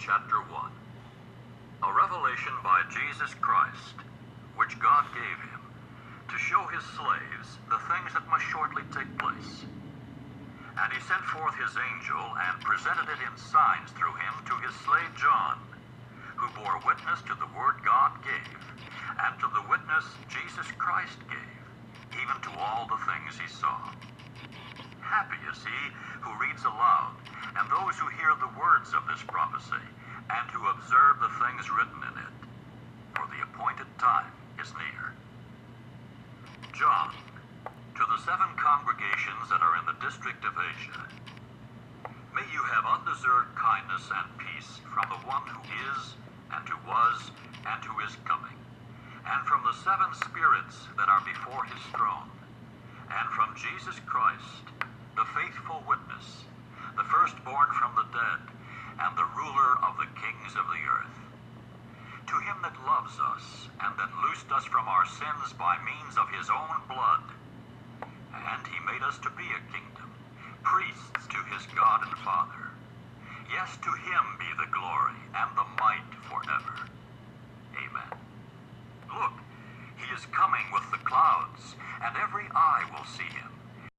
chapter 1. A revelation by Jesus Christ, which God gave him, to show his slaves the things that must shortly take place. And he sent forth his angel, and presented it in signs through him to his slave John, who bore witness to the word God gave, and to the witness Jesus Christ gave, even to all the things he saw. Happy is he who reads aloud, and those who hear the words of this prophecy, and who observe the things written in it, for the appointed time is near. John, to the 7 congregations that are in the district of Asia, may you have undeserved kindness and peace from the one who is, and who was, and who is coming, and from the 7 spirits that are before his throne, and from Jesus Christ, the faithful witness, the firstborn from the dead, and the ruler of the kings of the earth. To him that loves us, and that loosed us from our sins by means of his own blood, and he made us to be a kingdom,